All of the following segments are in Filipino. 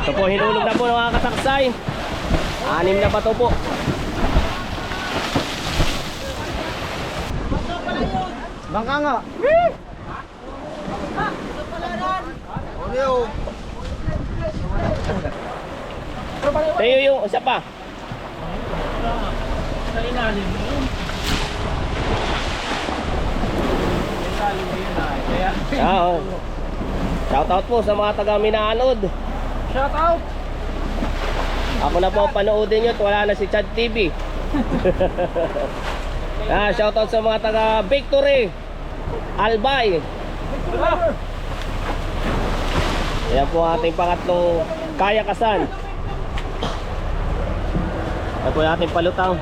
Ito po, hinulog na po ng mga kataksay. 6 na bato po. Bangka nga. Tayo yung isa pa. Sa ilalim yun. Sa ilalim yun ay. Kaya. Shout out po sa mga taga Minaanod. Shout out. Ako na po panoodin nyo at wala na si Chad TV. Shout out sa mga taga Victory Albay. Ayan po ating pangatlong kayakasan. Ayan po ating palutang.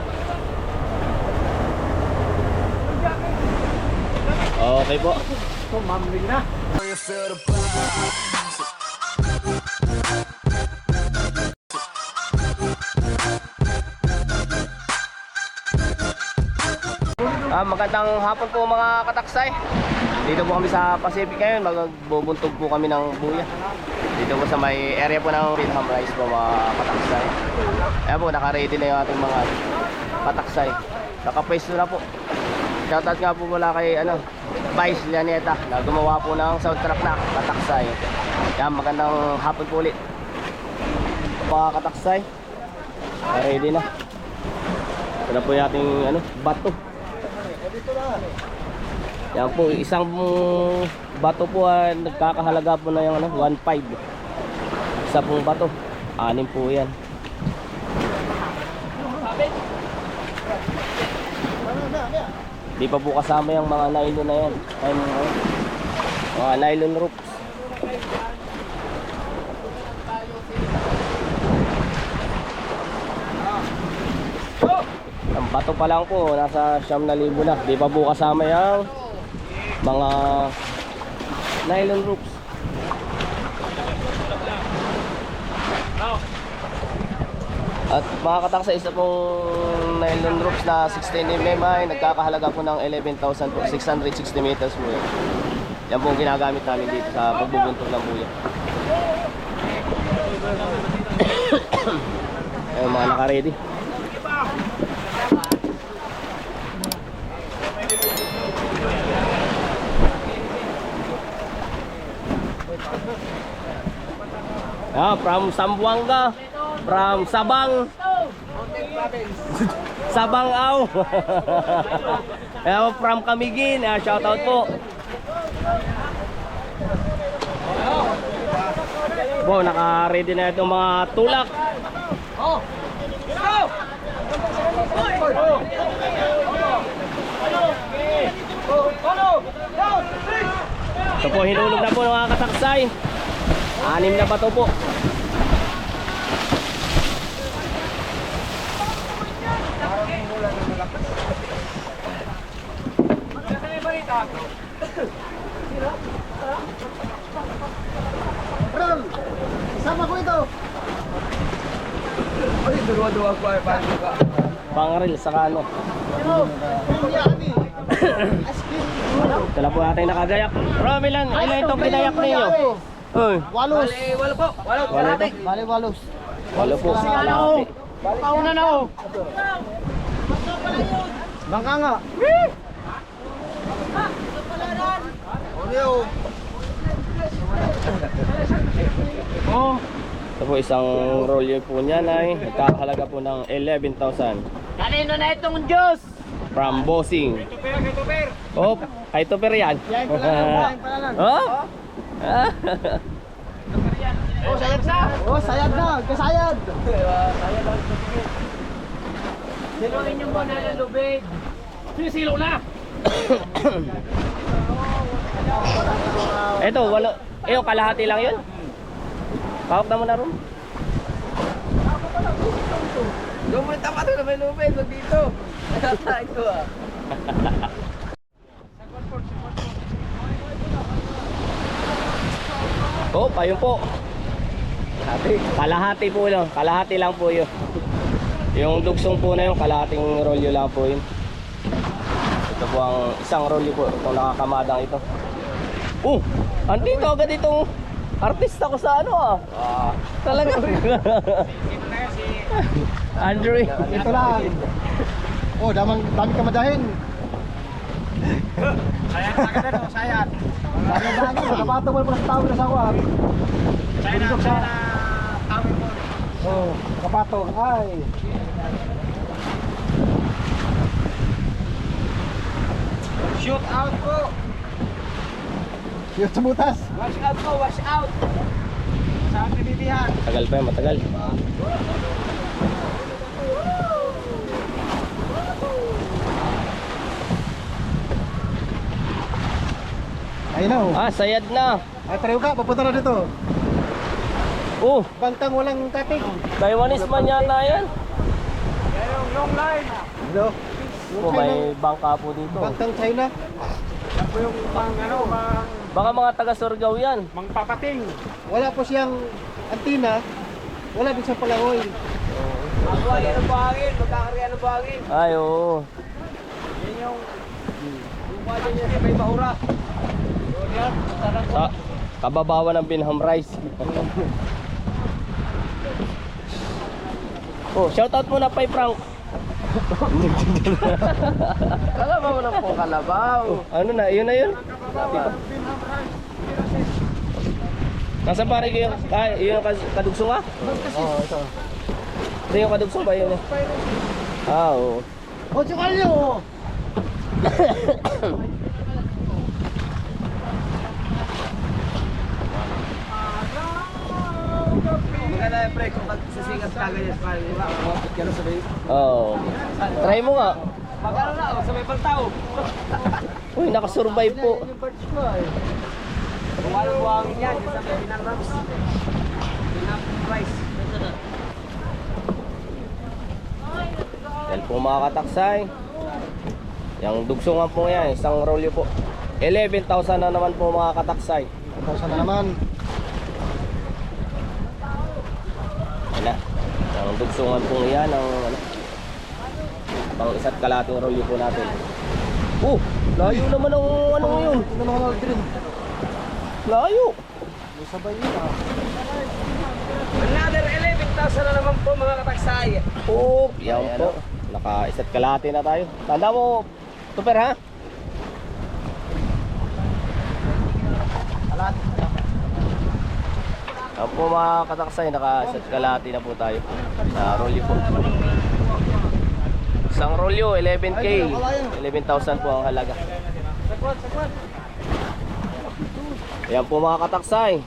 Okay po. Tumambling na. Magandang hapon po mga kataksay. Dito po kami sa Pacific ngayon. Magbubuntog po kami ng buya. Dito po sa may area po ng Binham Rice po mga kataksay. Ayan po, naka-ready na yung ating mga kataksay. Naka-pwesto na po. Shoutout nga po mula kay Vice Lianeta na gumawa po ng soundtrack na kataksay. Ayan, magandang hapon po ulit mga kataksay. Ready na. Ito na po yung ating bato. Yan po, isang bato po nagkakahalaga po na yung 1.5. Isa pong bato, 6 po yan. Di pa po kasama yung mga nylon na yan. Mga nylon ropes. Ang bato pa lang po, nasa 9,000 na. Di pa po kasama yung mga nylon ropes. At mga kataksa, isa pong nylon ropes na 16mm ay nagkakahalaga po ng 11,660 meters po yan. Yan po ang ginagamit namin dito sa pagbubuntog ng buya. Ayun mga naka-ready. From Zamboanga, from Sabang, Sabang-Aw. From Camiguin, shout out po. Po, naka-ready na itong mga tulak. Ito po, hinulog na po ng mga kataksay. 6 na bato po. Bro, sama ko ito. Ay, dua-dua ko ay paano ka. Pangaril sa kano. Dala po natin nakagayak. Bro, ilan itong ginayak ninyo? Uy, Walos. Walo po. Walo. wala ito. Bali walos. Wala po. Kalahati. Pauna na oh. Bangka nga. Oh. Ito po isang rolyo po niyan ay nagkakahalaga po ng 11,000. Kanino na itong Diyos? From Bossing. Oh, kay Tupper yan. Yan pala lang. Oh? Oh, sayad na. Oh, sayad na. Kasayad. Siluin yung muna ng lubid. Sisilo na. Ito, wala. Kalahati lang yun. Pahok na mo na ron. Gumunta pa doon na may lubid. Wag dito. Ito ah. Oh, payun po. Kalahati po lang. Kalahati lang po yun. Yung dugsong po na yung kalahating rolyo lang po yun. Ito po ang isang rolyo po. Itong nakakamadang ito. Oh, andito agad itong Artista ko sa ano ah. Talaga. Andre. Ito lang. Oh, dami ka madahin. Sayat na ka din, oh, sayat. Dami, nakabato mo pa sa tao na sa kwan. China, kami mo. Oh, nakabato. Ay. Shoot out po. Yung sumutas. Wash out po, wash out. Saan nabibihan? Tagal pa yan, matagal. Ayun na oh. Ah, sayad na. Ay, pareho ka, papunta na dito. Oh, Bantang walang kating. Taiwanese man yata yan. Yung line. Hello. Oh, may bangka po dito. Bantang China. Yan po yung pang Baka mga taga Surigao yan. papating. Wala po siyang antina. Wala din siyang palangoy. Ako yan ang buhangin, magkakarga ng buhangin. Ay, oo. Yan yung buhangin niya may bahura. Yun yan, sarap. Sa kababawan ng Binham Rice. Oh, shoutout muna kay Frank. Kalabaw mo na po, kalabaw. Ano na, yun na yun. Nasa pare ko yung, yung kadugsong ka? Oo, ito. Ito yung kadugsong ba yun? Ah, oo. Oh, tsukalyo! Maganda yung pre, kung magsisigat ka ganyan, di ba? Kumapit ka na sa may... Oo. Try mo nga. Magkano na, sa may pagtao. Uy, nakasurvive po. Yung birds ko eh. Kung walang buhangin yan, yung sa may Pinang Rams. Pinang Rice. Yan po mga kataksay. Yung dugsungan po yan, isang rolyo po. 11,000 na naman po mga kataksay. 1,000 na naman. Yan na. Yung dugsungan po yan, ang ano, pang isa't kalating rolyo po natin. Oh, layo naman ang ano yun. Ito na mga green. Layo. May sabay yun ah. Another 11,000 na naman po mga kataksay. Oh, yan po. Naka isa't kalahati na tayo. Tanda mo, Tuper ha? Yan po mga kataksay, naka isa't kalahati na po tayo. Sa rolyo po. Isang rolyo, 11K. 11,000 po ang halaga. Yan po mga kataksay.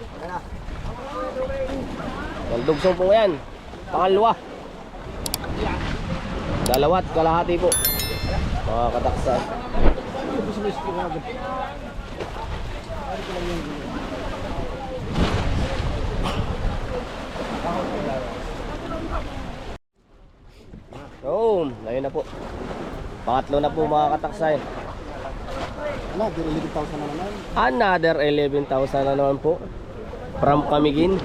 Yan, dugsong po yan. Pangalawa. Dalawat kalahati po. Mga kataksay. Oh, ayun na po. Pangatlo na po mga kataksay. Ano, di 11,000 na naman. Another 11,000 na naman po. From Camiguin.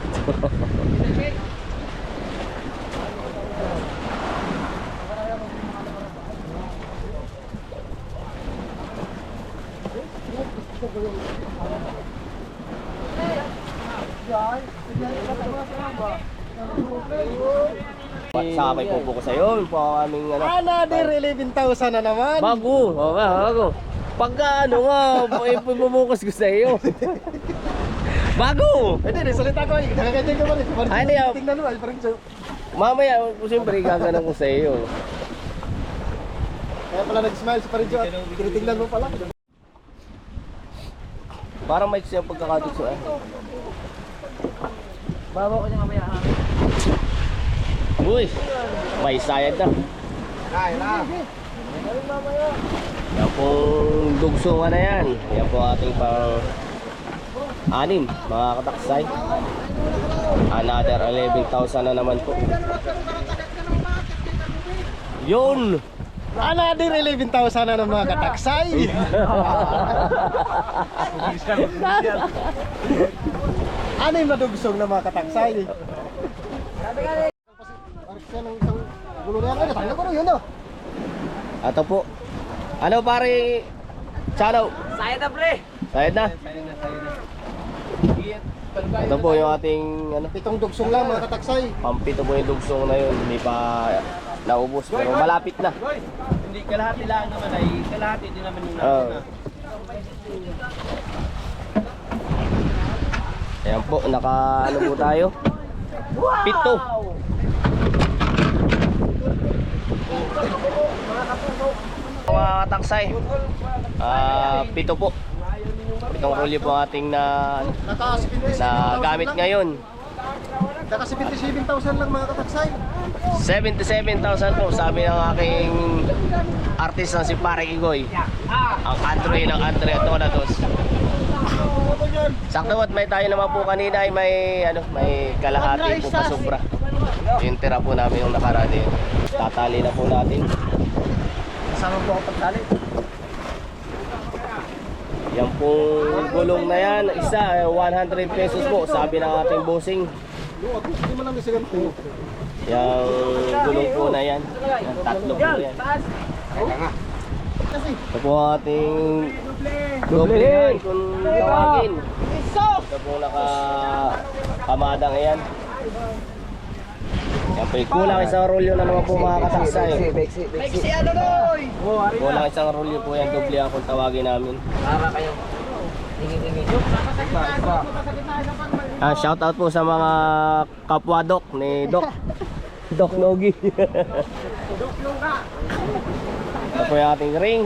Sakay po po ko sa iyo. Po ang aming ano. Another 11,000 na naman. Bago. Oo nga, bago. Pagka ano nga, ipubukas ko sa iyo. Bago. Hindi, salita ko. Nakaganyan ka pa rin. Ay, hindi, ah. Tingnan mo, ay parang so. Mamaya, siyempre, gaganan ko sa iyo. Kaya pala nag-smile si Parinjo at tinitingnan mo pala. Parang may siya pagkakadugso eh. Bawa ko niya mamaya. Uy, may sayad na. Ay, na. Yan pong dugsungan na yan. Yan po ating pang anim, mga kataksay. Another 11,000 na naman po. Yun! Another 11,000 na ng mga kataksay. Ano yung madugsong na mga kataksay? Parang siya ng isang gulo na yan. Tanggal ko rin yun, no? Ato po. Ano pare? Chano? Sayad na pre. Sayad na? Ito po yung ating ano, Pitong dugsong lang mga kataksay. pampito po yung dugsong na yun. Hindi pa naubos pero malapit na. Hindi kalahati lang naman ay kalahati din naman yung Oo. natin. Ayan po, naka ano po tayo? Pito. Mga kataksay. Pito po. Pitong rolyo po ating na gamit ngayon. Naka 77,000 lang mga kataksay. 77,000 po sabi ng aking artist na si Pare Igoy. Ang Andre ng Andre Donados. Sakto at may tayo naman po kanina ay may kalahati po pa sobra. Yung tira po namin yung nakaraan. Tatali na po natin. Kasama po ako pagtali. Yan pong gulong na yan, isa 100 pesos po sabi ng ating bossing. Hindi mo namin sigang po. Yung gulong po na yan, yan tatlo po yan. Ito po ating doblehan kung tawagin. Ito po nakakamada ngayon. Yan po kulang isang rolyo na naman po mga kataksay. Kulang isang rolyo po yan, doblehan kung tawagin namin. Shout out po sa mga kapwa Doc ni Doc Nogi. Ito po yung ating ring.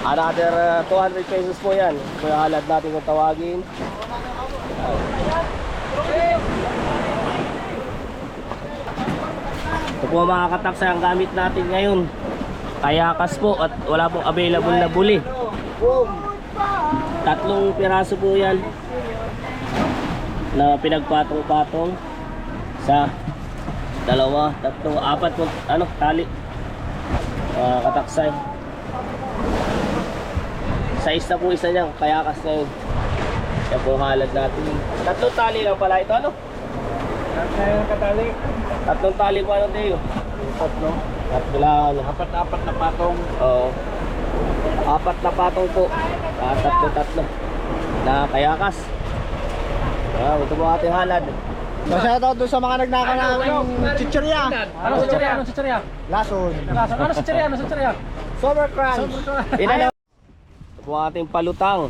Another 200 pesos po yan. Ito yung halad natin kung tawagin. Ito po mga kataksay ang gamit natin ngayon. Kayakas po at wala pong available na buli. Tatlong piraso po yan na pinagpatong-patong sa dalawa, tatlo, apat po tali. Kataksay. Size na po isa niya, kayakas na yun. Yan po halad natin. Tatlong tali lang pala ito, ano? Tatlong tali po ano tayo? Tatlo lang, ano? Apat na patong. Oo. Apat na patong po. Tatlo. Na kayakas. Ito po ating halad. Shoutout doon sa mga nagnaka ng chichirya. Ano sa chichirya? Lason. Ano sa chichirya? Summer crunch. Ito po ating palutang.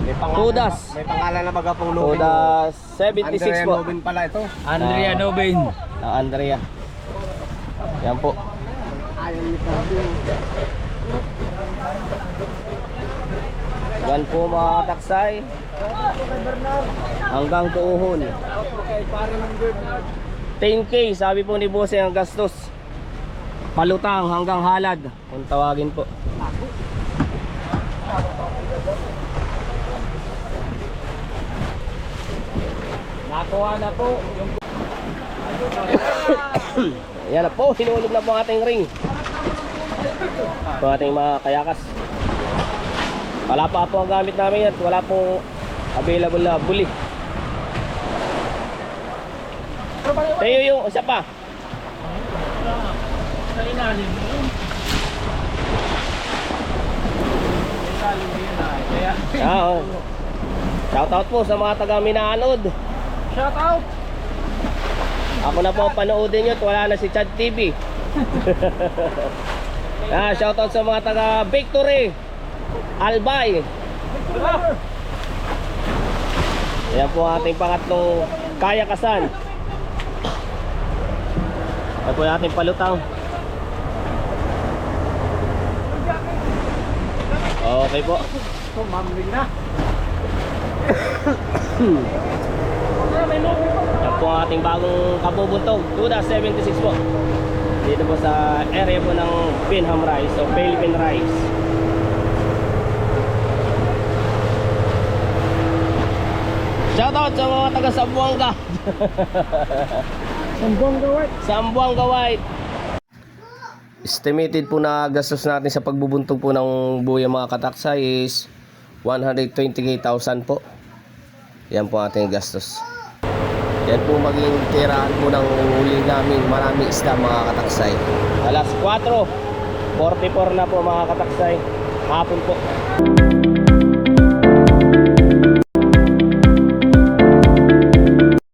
May Tudas. May pangalan na baga pong Lubin. Tudas 76 po. Lubin pala ito. Andrea Nobin. Ng Andrea. Yan po. Yan po mga kataksay. Hanggang tuuhon. 10K sabi po ni Bosse ang gastos. Palutang hanggang halad kung tawagin po. Nakuha na po yung Yan na po, hinulog na po ang ating ring. Ito ating mga kayakas. Wala pa po ang gamit namin at wala pong available na buli. Tayo yung isa pa. sa ilalim mo. Sa ilalim mo yun ay. Kaya, Shoutout po sa mga taga Minaanod. shout out! Ako na po ang panoodin nyo at wala na si Chad TV. Shoutout sa mga taga Victory Albay. Yan po ang ating pangatlong kayakasan. Yan po yung ating palutang. Okay po. So, mamlig na. Yan po ang ating bagong kabubuntog. Tudas 76 po. Dito po sa area po ng Binham Rice o Philippine Rice. Shoutout sa mga taga Sambuanga. Sambuanga White. Sambuanga White. Estimated po na gastos natin sa pagbubuntog po ng buya mga kataksa is 120,000 po. Yan po ating gastos. Yan po maging tiraan po ng huli namin. Maraming isda mga kataksay. Alas 4 44 na po mga kataksay. Hapon po.